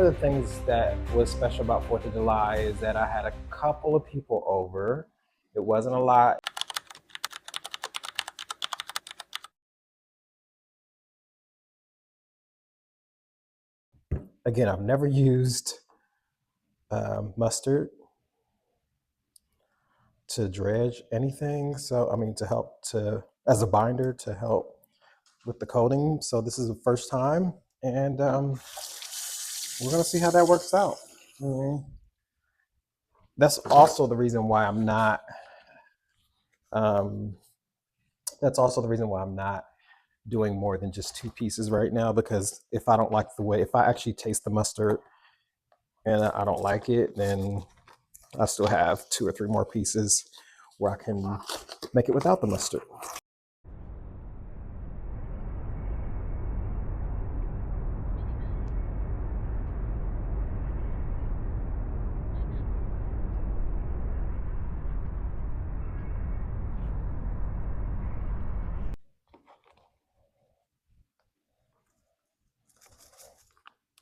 one of the things that was special about 4th of July is that I had a couple of people over. It wasn't a lot. Again, I've never used mustard to dredge anything. So, I mean, to help as a binder to help with the coating. So this is the first time, and we're gonna see how that works out. That's also the reason why I'm not. That's also the reason why I'm not doing more than just 2 pieces right now, because if I don't like if I actually taste the mustard and I don't like it, then I still have 2 or 3 more pieces where I can make it without the mustard.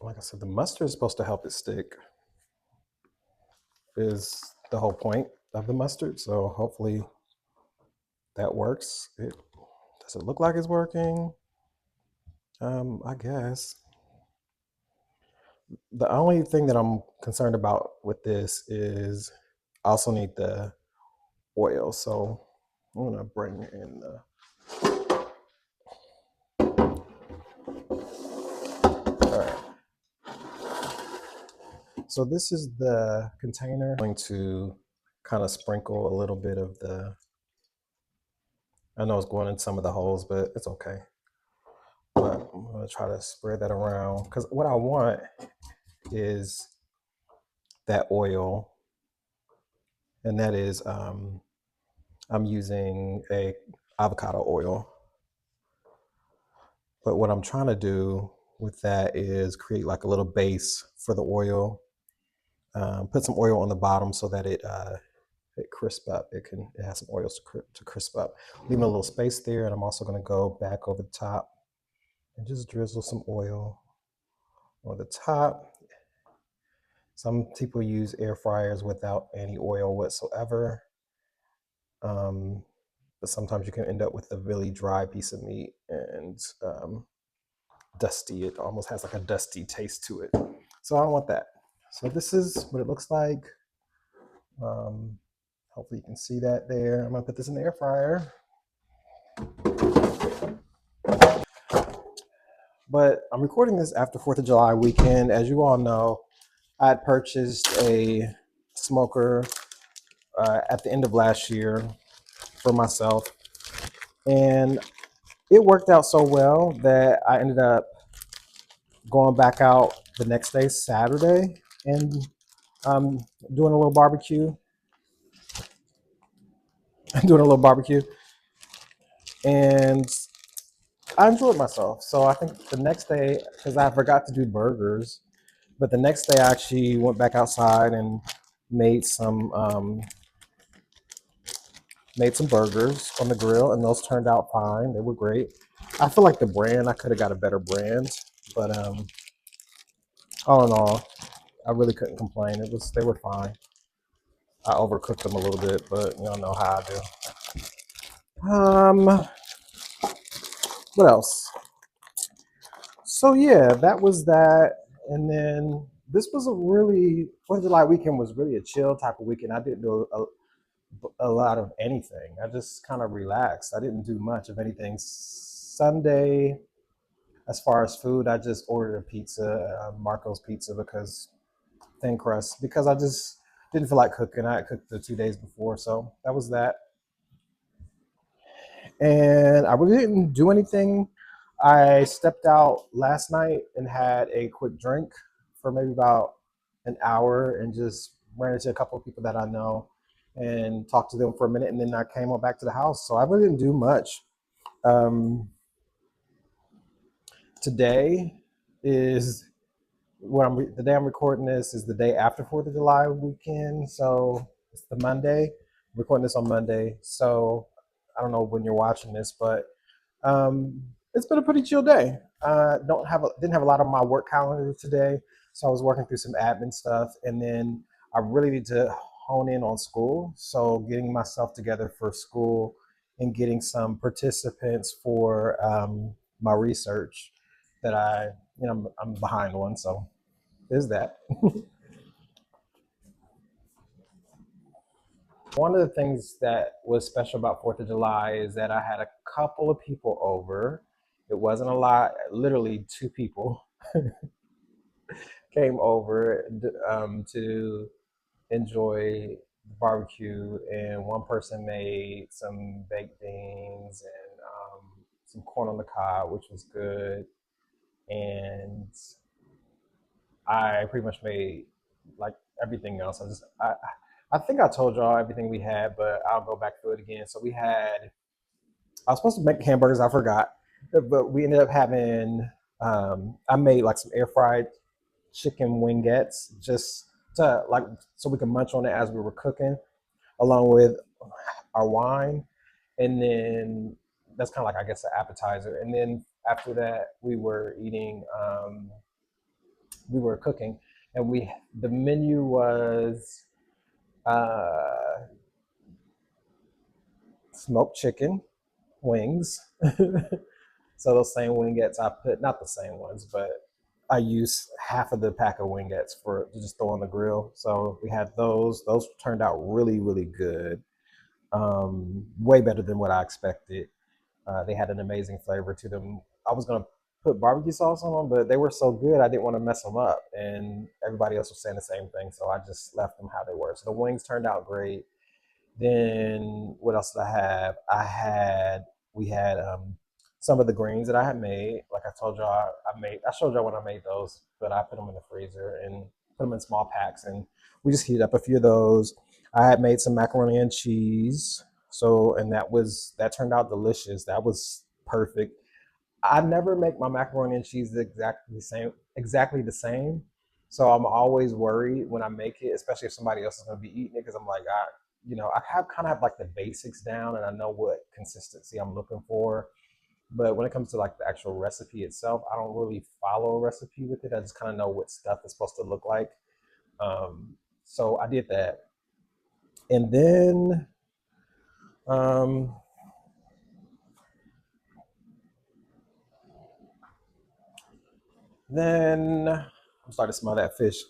Like I said, the mustard is supposed to help it stick, is the whole point of the mustard. So hopefully that works. Does it look like it's working? I guess. The only thing that I'm concerned about with this is I also need the oil. So I'm gonna bring in the. All right. So this is the container. I'm going to kind of sprinkle a little bit of the. I know it's going in some of the holes, but it's okay. But I'm gonna try to spread that around, because what I want is that oil, and that is I'm using a avocado oil. But what I'm trying to do with that is create like a little base for the oil. Put some oil on the bottom so that it crisp up. It has some oils to crisp up. Leaving a little space there, and I'm also going to go back over the top and just drizzle some oil on the top. Some people use air fryers without any oil whatsoever. But sometimes you can end up with a really dry piece of meat and dusty. It almost has like a dusty taste to it. So I don't want that. So this is what it looks like. Hopefully you can see that there. I'm gonna put this in the air fryer. But I'm recording this after 4th of July weekend. As you all know, I had purchased a smoker at the end of last year for myself. And it worked out so well that I ended up going back out the next day, Saturday, and doing a little barbecue. And I enjoyed myself. So I think the next day, because I forgot to do burgers, but the next day I actually went back outside and made some burgers on the grill, and those turned out fine. They were great. I feel like the brand, I could have got a better brand, but all in all, I really couldn't complain. They were fine. I overcooked them a little bit, but you don't know how I do. What else? So yeah, that was that. And then this was 4th of July weekend was really a chill type of weekend. I didn't do a lot of anything. I just kind of relaxed. I didn't do much of anything. Sunday, as far as food, I just ordered a pizza, Marco's Pizza, because thin crust, because I just didn't feel like cooking. I had cooked the 2 days before, so that was that. And I really didn't do anything. I stepped out last night and had a quick drink for maybe about an hour and just ran into a couple of people that I know and talked to them for a minute, and then I came on back to the house. So I really didn't do much. Today is the day I'm recording this is the day after 4th of July weekend. So it's the Monday. I'm recording this on Monday. So I don't know when you're watching this, but it's been a pretty chill day. Didn't have a lot of my work calendar today, So I was working through some admin stuff, and then I really need to hone in on school. So getting myself together for school and getting some participants for my research that I'm behind on. So there's that. One of the things that was special about 4th of July is that I had a couple of people over. It wasn't a lot, literally 2 people came over to enjoy the barbecue, and one person made some baked beans and some corn on the cob, which was good. And I pretty much made like everything else. I think I told y'all everything we had, but I'll go back through it again. So we had I was supposed to make hamburgers. I forgot, but we ended up having. I made like some air fried chicken wingettes just to like so we could munch on it as we were cooking, along with our wine, and then that's kind of like I guess an appetizer. And then after that, we were eating. We were cooking, and we the menu was uh, smoked chicken wings. So those same wingettes I put, not the same ones, but I used half of the pack of wingettes for to just throw on the grill. So we had those. Those turned out really, really good. Way better than what I expected. They had an amazing flavor to them. I was gonna put barbecue sauce on them, but they were so good I didn't want to mess them up. And everybody else was saying the same thing, so I just left them how they were. So the wings turned out great. Then what else did I have? We had some of the greens that I had made. Like I told y'all, I showed y'all when I made those, but I put them in the freezer and put them in small packs, and we just heated up a few of those. I had made some macaroni and cheese, so and that turned out delicious. That was perfect. I never make my macaroni and cheese exactly the same. So I'm always worried when I make it, especially if somebody else is going to be eating it, because I'm like, I have kind of have like the basics down, and I know what consistency I'm looking for. But when it comes to like the actual recipe itself, I don't really follow a recipe with it. I just kind of know what stuff is supposed to look like. Um, so I did that, and um, then I'm starting to smell that fish.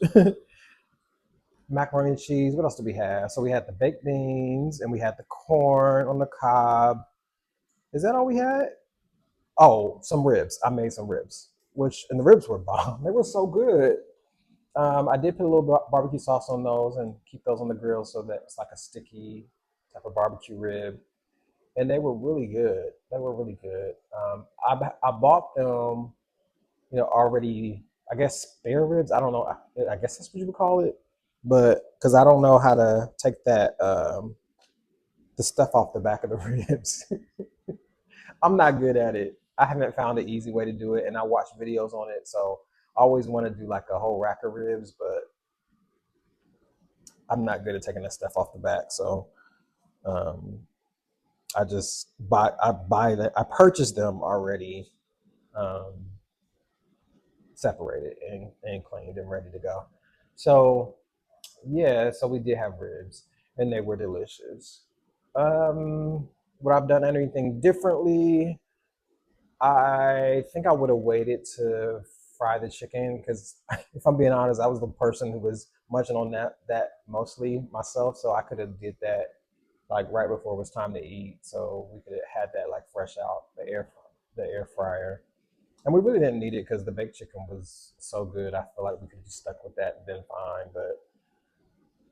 Macaroni and cheese. What else did we have? So we had the baked beans and we had the corn on the cob. Is that all we had? Oh, some ribs. I made some ribs, and the ribs were bomb. They were so good. I did put a little barbecue sauce on those and keep those on the grill so that it's like a sticky type of barbecue rib. And they were really good. They were really good. I bought them, already, I guess, spare ribs. I don't know. I guess that's what you would call it. But because I don't know how to take the stuff off the back of the ribs. I'm not good at it. I haven't found an easy way to do it, and I watch videos on it. So I always want to do like a whole rack of ribs, but I'm not good at taking that stuff off the back. So um, I purchase them already um, separated and cleaned and ready to go. So yeah, so we did have ribs, and they were delicious. Would I've done anything differently? I think I would have waited to fry the chicken because, if I'm being honest, I was the person who was munching on that mostly myself, so I could have did that like right before it was time to eat, so we could have had that like fresh out the air fryer. And we really didn't need it because the baked chicken was so good. I feel like we could have just stuck with that and been fine. But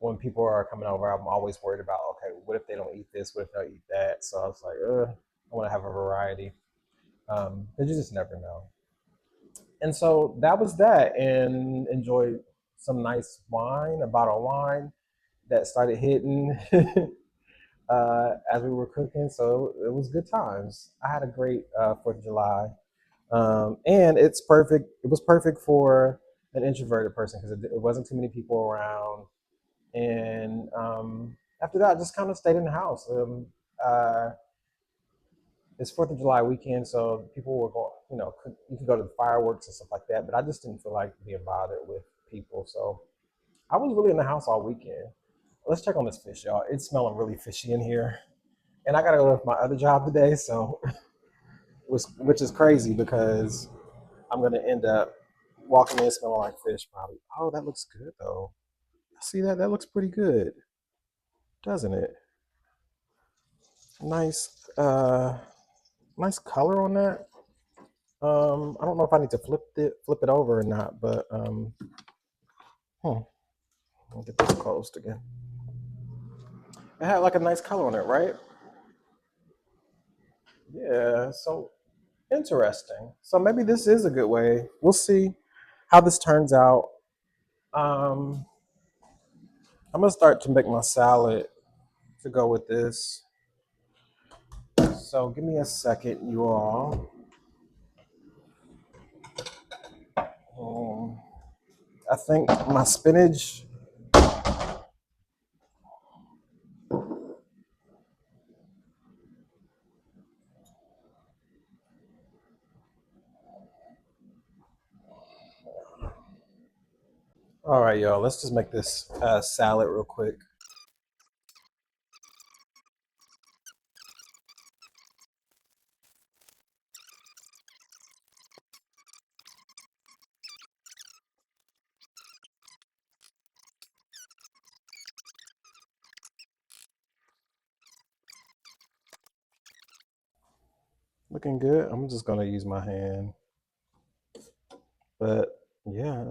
when people are coming over, I'm always worried about, okay, what if they don't eat this? What if they don't eat that? So I was like, I want to have a variety. But you just never know. And so that was that, and enjoyed some nice wine, a bottle of wine that started hitting as we were cooking. So it was good times. I had a great 4th of July. And it's perfect. It was perfect for an introverted person because it wasn't too many people around. And after that, I just kind of stayed in the house. Uh, it's 4th of July weekend, so people were going, you can go to the fireworks and stuff like that. But I just didn't feel like being bothered with people. So I was really in the house all weekend. Let's check on this fish, y'all. It's smelling really fishy in here. And I gotta go to my other job today, so which is crazy because I'm gonna end up walking in smelling like fish probably. Oh, that looks good though. See that? That looks pretty good, doesn't it? Nice, nice color on that. I don't know if I need to flip it over or not, but hmm, I'll get this closed again. It had like a nice color on it, right? Yeah. So interesting. So maybe this is a good way. We'll see how this turns out. Um, I'm gonna start to make my salad to go with this. So give me a second, you all. Um, I think my spinach. All right, y'all. Let's just make this salad real quick. Looking good. I'm just gonna use my hand, but yeah,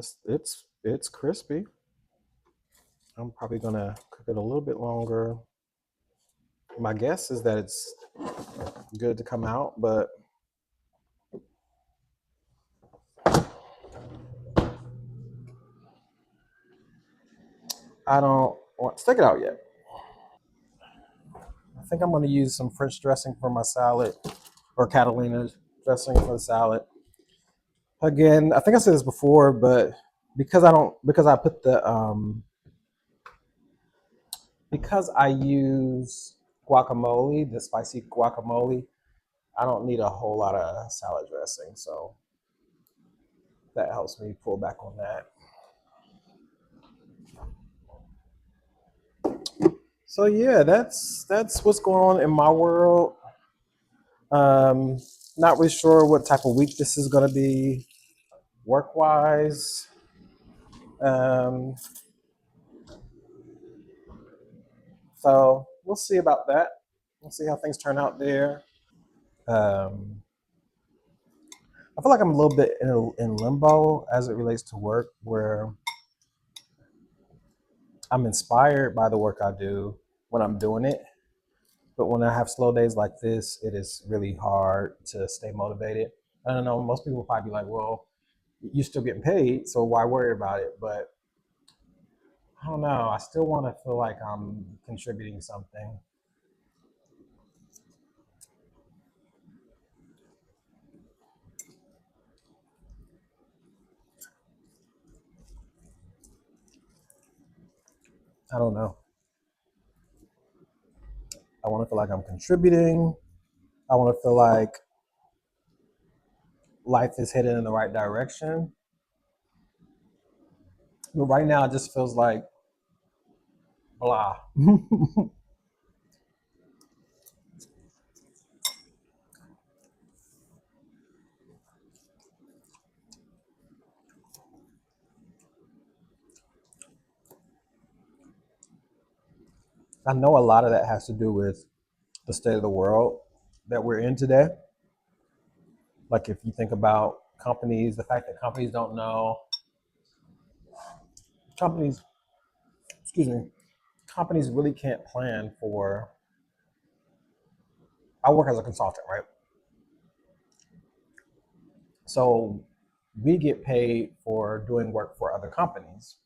it's crispy. I'm probably gonna cook it a little bit longer. My guess is that it's good to come out, but I don't want to take it out yet. I think I'm gonna use some French dressing for my salad or Catalina dressing for the salad. Again, I think I said this before, but because I put the because I use guacamole, the spicy guacamole, I don't need a whole lot of salad dressing, so that helps me pull back on that. So yeah, that's what's going on in my world. Um, Not really sure what type of week this is going to be work wise. Um, so we'll see about that. We'll see how things turn out there. Um, I feel like I'm a little bit in limbo as it relates to work, where I'm inspired by the work I do when I'm doing it. But when I have slow days like this, it is really hard to stay motivated. I don't know, most people will probably be like, well, you're still getting paid, so why worry about it? But I don't know. I still want to feel like I'm contributing something. I don't know. I want to feel like I'm contributing. I want to feel like life is headed in the right direction. But right now, it just feels like blah. I know a lot of that has to do with the state of the world that we're in today. Like if you think about companies, the fact that companies don't know, companies, excuse me, companies really can't plan for. I work as a consultant, right? So we get paid for doing work for other companies.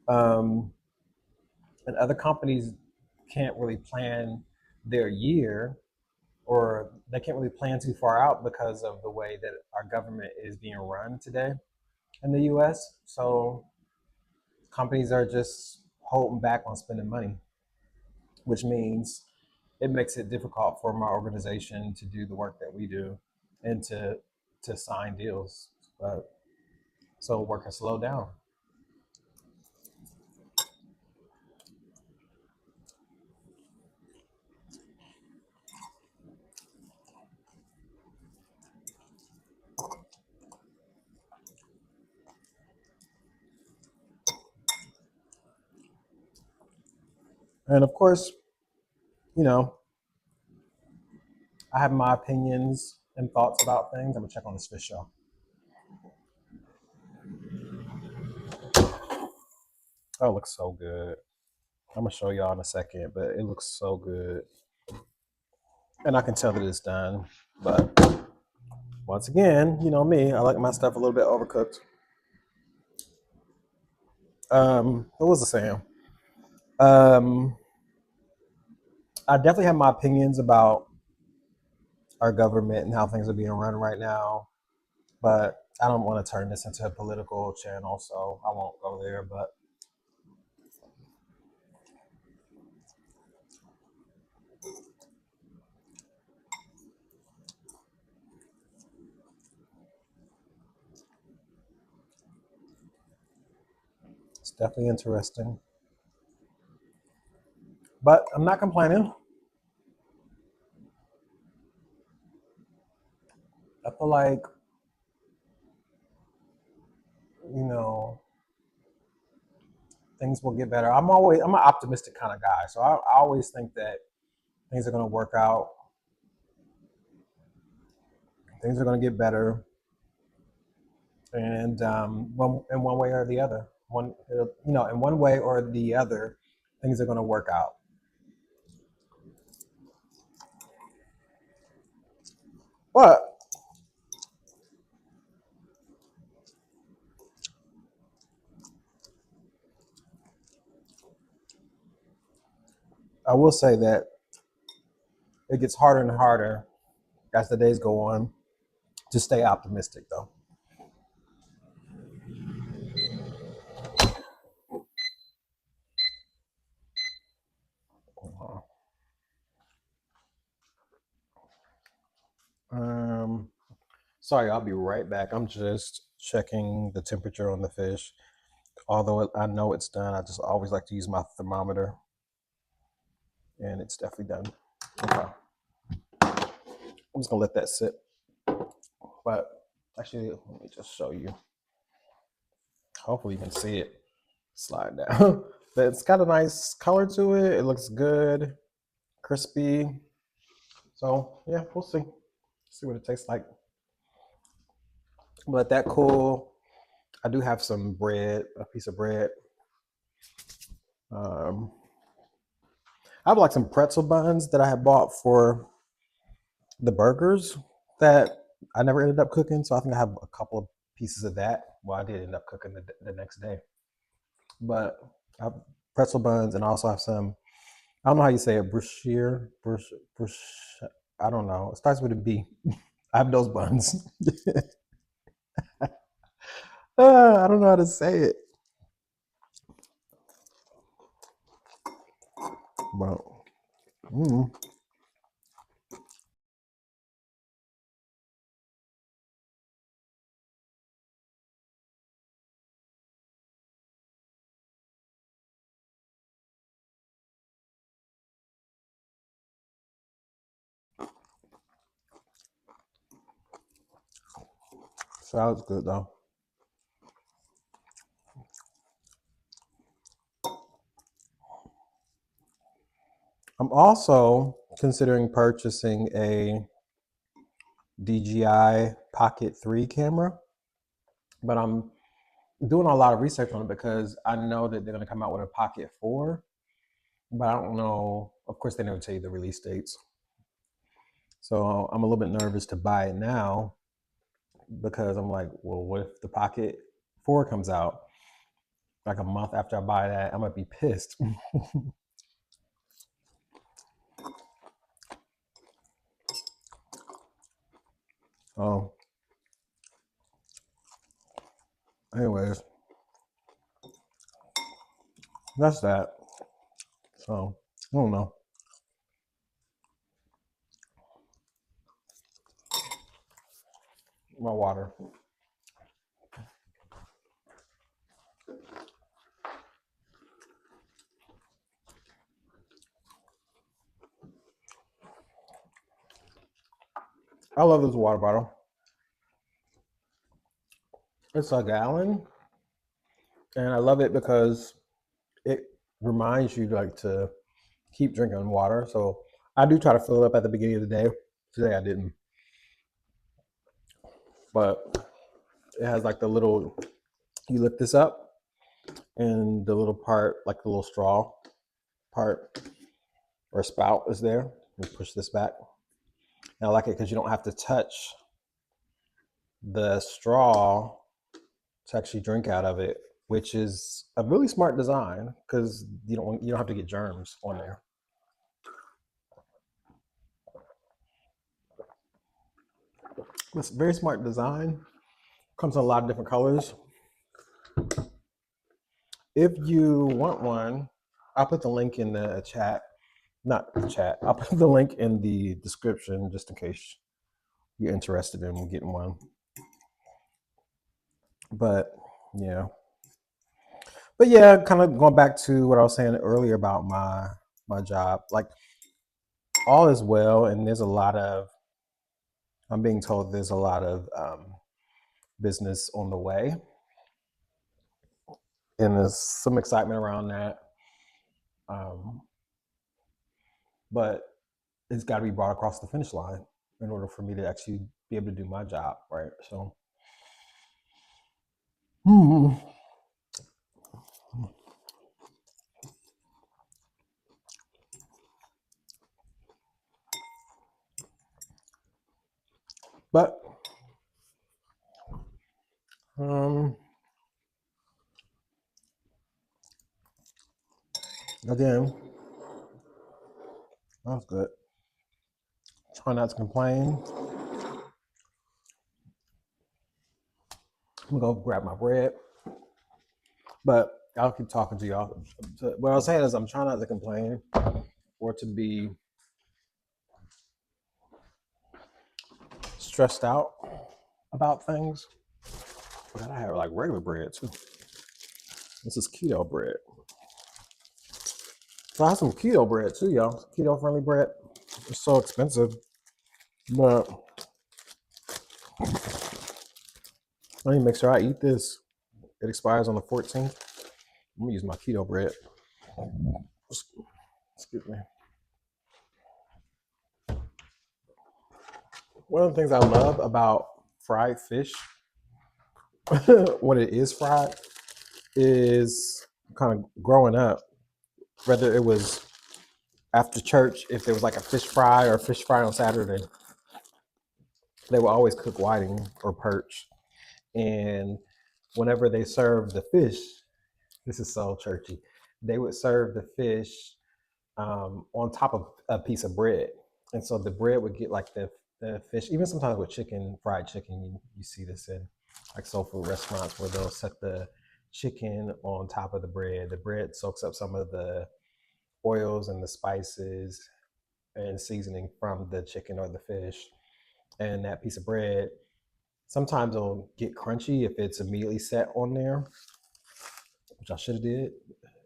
Um, and other companies can't really plan their year, or they can't really plan too far out because of the way that our government is being run today in the US. So companies are just holding back on spending money, which means it makes it difficult for my organization to do the work that we do and to sign deals. But so work has slowed down. And of course, you know, I have my opinions and thoughts about things. I'm gonna check on this fish show. Oh, it looks so good. I'm gonna show y'all in a second, but it looks so good. And I can tell that it's done. But once again, you know me, I like my stuff a little bit overcooked. What was I saying? Um, I definitely have my opinions about our government and how things are being run right now, but I don't want to turn this into a political channel, so I won't go there. But it's definitely interesting. But I'm not complaining. I feel like, you know, things will get better. I'm an optimistic kind of guy, so I always think that things are going to work out. Things are going to get better, and in one way or the other, in one way or the other, things are going to work out. But I will say that it gets harder and harder as the days go on to stay optimistic, though. Um, Sorry, I'll be right back. I'm just checking the temperature on the fish. Although I know it's done, I just always like to use my thermometer, and it's definitely done. Okay, I'm just gonna let that sit. But actually, let me just show you. Hopefully, you can see it slide down. But it's got a nice color to it. It looks good, crispy. So yeah, we'll see. See what it tastes like. But that cool. I do have some bread, a piece of bread. Um, I have like some pretzel buns that I had bought for the burgers that I never ended up cooking. So I think I have a couple of pieces of that. Well, I did end up cooking the next day. But I have pretzel buns and I also have some, I don't know how you say it, brush, I don't know. It starts with a B. I have those buns. I don't know how to say it. But, mm, sounds good though. I'm also considering purchasing a DJI Pocket 3 camera, but I'm doing a lot of research on it because I know that they're going to come out with a Pocket 4, but I don't know. Of course, they never tell you the release dates. So I'm a little bit nervous to buy it now because I'm like, well, what if the Pocket 4 comes out like a month after I buy that? I might be pissed. um, Anyways, that's that. So I don't know. My water. I love this water bottle. It's a gallon, and I love it because it reminds you like to keep drinking water. So I do try to fill it up at the beginning of the day. Today I didn't, but it has like the little, you lift this up and the little part, like the little straw part or spout is there. You push this back. And I like it because you don't have to touch the straw to actually drink out of it, which is a really smart design because you don't have to get germs on there. It's a very smart design. Comes in a lot of different colors. If you want one, I'll put the link in the chat. Not the chat. I'll put the link in the description just in case you're interested in getting one. But yeah. But yeah, kind of going back to what I was saying earlier about my job. Like all is well, and there's a lot of, I'm being told there's a lot of business on the way, and there's some excitement around that. But it's got to be brought across the finish line in order for me to actually be able to do my job, right? So, but again, that's good. Try not to complain. I'm gonna go grab my bread, but I'll keep talking to y'all. So what I was saying is, I'm trying not to complain or to be stressed out about things. But I have like regular bread too. This is keto bread. So I have some keto bread too, y'all. Keto friendly bread. It's so expensive, but let me make sure I eat this. It expires on the 14th. I'm gonna use my keto bread. Excuse me. One of the things I love about fried fish, when it is fried, is kind of growing up, whether it was after church, if there was like a fish fry or fish fry on Saturday, they would always cook whiting or perch. And whenever they served the fish, this is so churchy, they would serve the fish on top of a piece of bread. And so the bread would get like the fish, even sometimes with chicken, fried chicken, you see this in like soul food restaurants where they'll set the chicken on top of the bread. The bread soaks up some of the oils and the spices and seasoning from the chicken or the fish. And that piece of bread, sometimes it'll get crunchy if it's immediately set on there, which I should have did,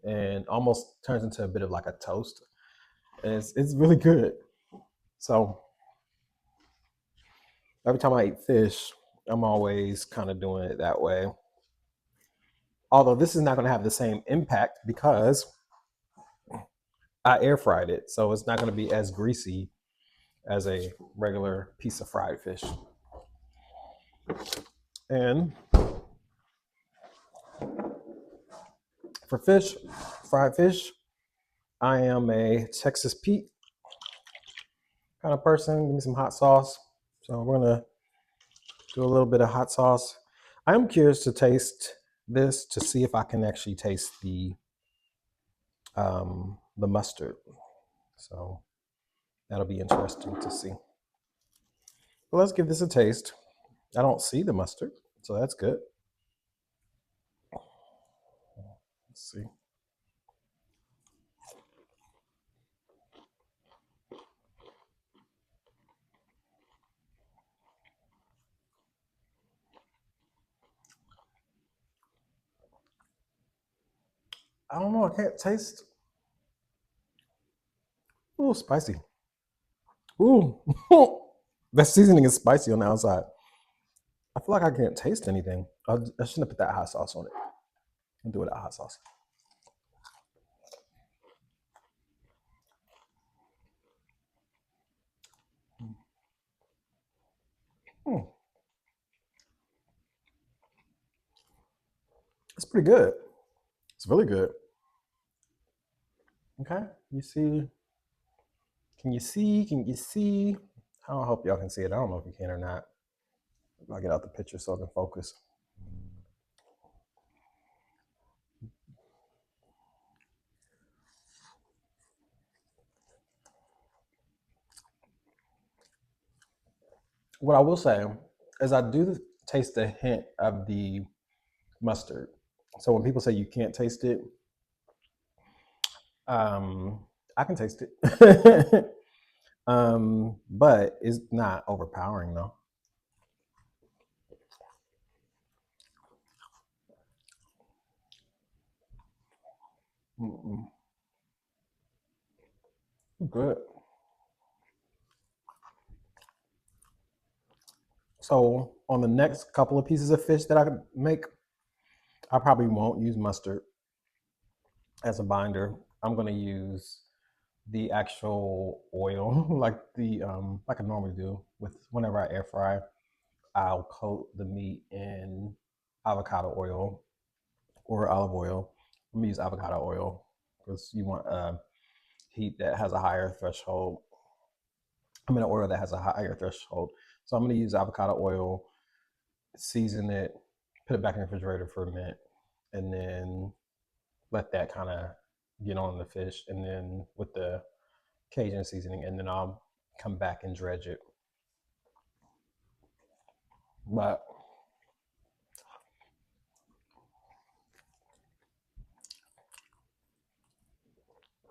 and almost turns into a bit of like a toast. And it's really good. So every time I eat fish, I'm always kind of doing it that way. Although this is not going to have the same impact because I air fried it. So it's not going to be as greasy as a regular piece of fried fish. And for fish, fried fish, I am a Texas Pete kind of person. Give me some hot sauce. So we're going to do a little bit of hot sauce. I'm curious to taste this to see if I can actually taste the mustard. So that'll be interesting to see. But let's give this a taste. I don't see the mustard, so that's good. Let's see. I don't know. I can't taste. Ooh, spicy. Ooh, that seasoning is spicy on the outside. I feel like I can't taste anything. I shouldn't have put that hot sauce on it. I'll do it without hot sauce. Hmm. It's pretty good. It's really good. Okay. You see? Can you see? Can you see? I don't hope y'all can see it. I don't know if you can or not. I'll get out the picture so I can focus. What I will say is I do taste a hint of the mustard. So when people say you can't taste it, um, I can taste it. But it's not overpowering though. Mm-mm. Good. So on the next couple of pieces of fish that I could make, I probably won't use mustard as a binder. I'm gonna use the actual oil, like I normally do with whenever I air fry. I'll coat the meat in avocado oil or olive oil. I'm gonna use avocado oil because you want heat that has a higher threshold. I'm in an oil that has a higher threshold. So I'm gonna use avocado oil, season it, put it back in the refrigerator for a minute, and then let that kind of get on the fish, and then with the Cajun seasoning, and then I'll come back and dredge it. But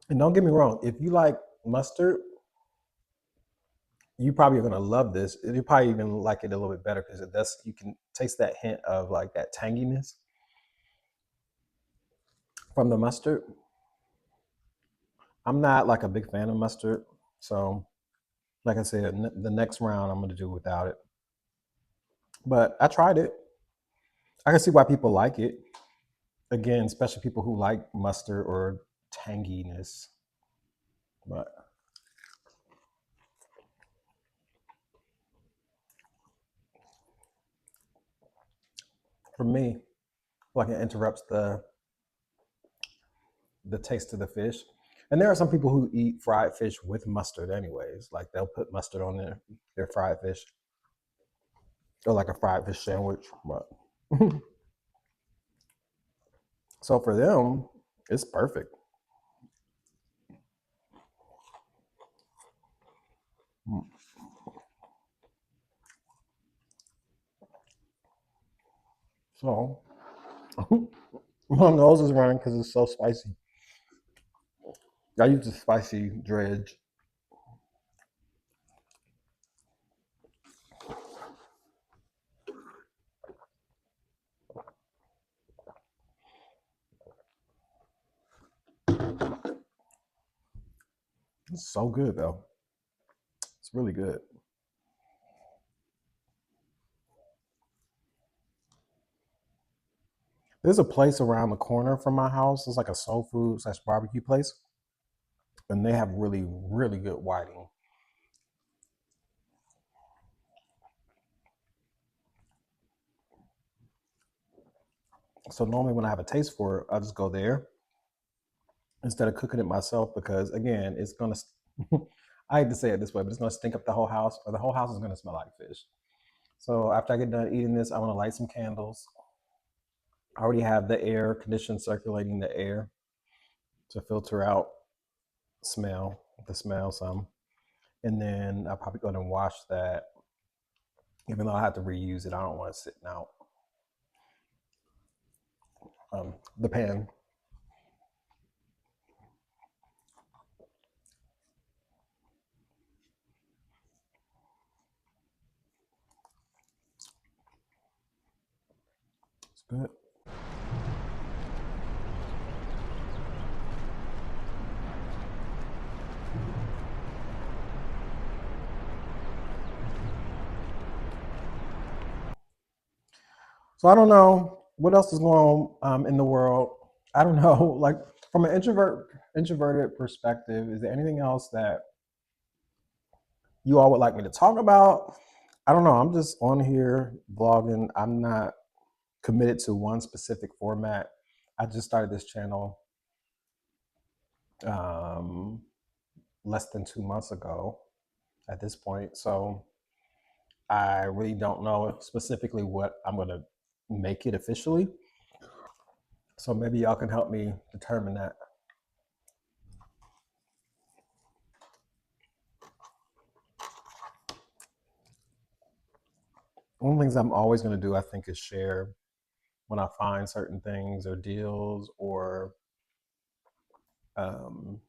and don't get me wrong, if you like mustard, you probably are gonna love this. You probably even like it a little bit better because it does. You can taste that hint of like that tanginess from the mustard. I'm not like a big fan of mustard, so like I said, the next round I'm gonna do without it. But I tried it. I can see why people like it. Again, especially people who like mustard or tanginess. But for me, like it interrupts the taste of the fish. And there are some people who eat fried fish with mustard, anyways. Like they'll put mustard on their fried fish, or like a fried fish sandwich. But so for them, it's perfect. Mm. So my nose is running because it's so spicy. I use the spicy dredge. It's so good though. It's really good. There's a place around the corner from my house. It's like a soul food slash barbecue place, and they have really, really good whiting. So normally when I have a taste for it, I just go there instead of cooking it myself because again, it's gonna. I hate to say it this way, but it's gonna stink up the whole house, or the whole house is gonna smell like fish. So after I get done eating this, I want to light some candles. I already have the air condition circulating the air to filter out the smell some, and then I'll probably go ahead and wash that. Even though I have to reuse it, I don't want it sitting out. The pan. It's good. So I don't know what else is going on in the world. I don't know. Like from an introverted perspective, is there anything else that you all would like me to talk about? I don't know. I'm just on here blogging. I'm not committed to one specific format. I just started this channel um, less than 2 months ago at this point. So I really don't know specifically what I'm going to make it officially. So maybe y'all can help me determine that. One of the things I'm always going to do, I think, is share when I find certain things or deals or um,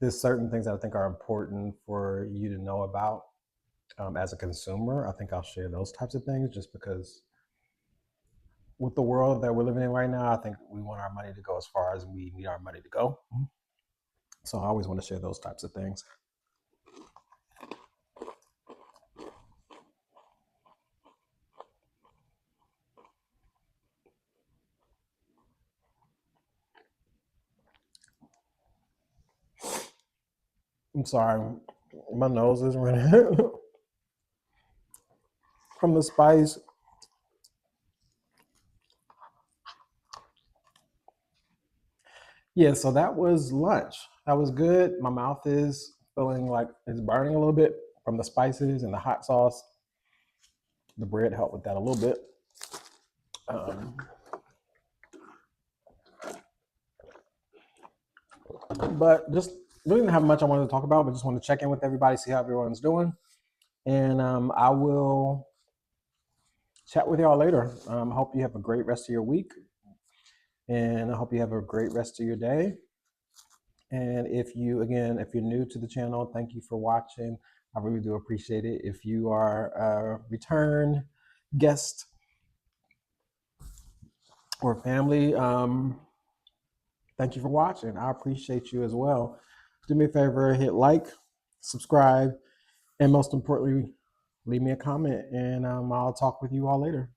there's certain things that I think are important for you to know about as a consumer. I think I'll share those types of things just because with the world that we're living in right now, I think we want our money to go as far as we need our money to go. So I always want to share those types of things. I'm sorry, my nose is running from the spice. Yeah, so that was lunch. That was good. My mouth is feeling like it's burning a little bit from the spices and the hot sauce. The bread helped with that a little bit. Um, but just really didn't have much I wanted to talk about, but just want to check in with everybody, see how everyone's doing. And I will chat with y'all later. I hope you have a great rest of your week. And I hope you have a great rest of your day. And if you're new to the channel, thank you for watching. I really do appreciate it. If you are a return guest or family, thank you for watching. I appreciate you as well. Do me a favor, hit like, subscribe, and most importantly, leave me a comment, and I'll talk with you all later.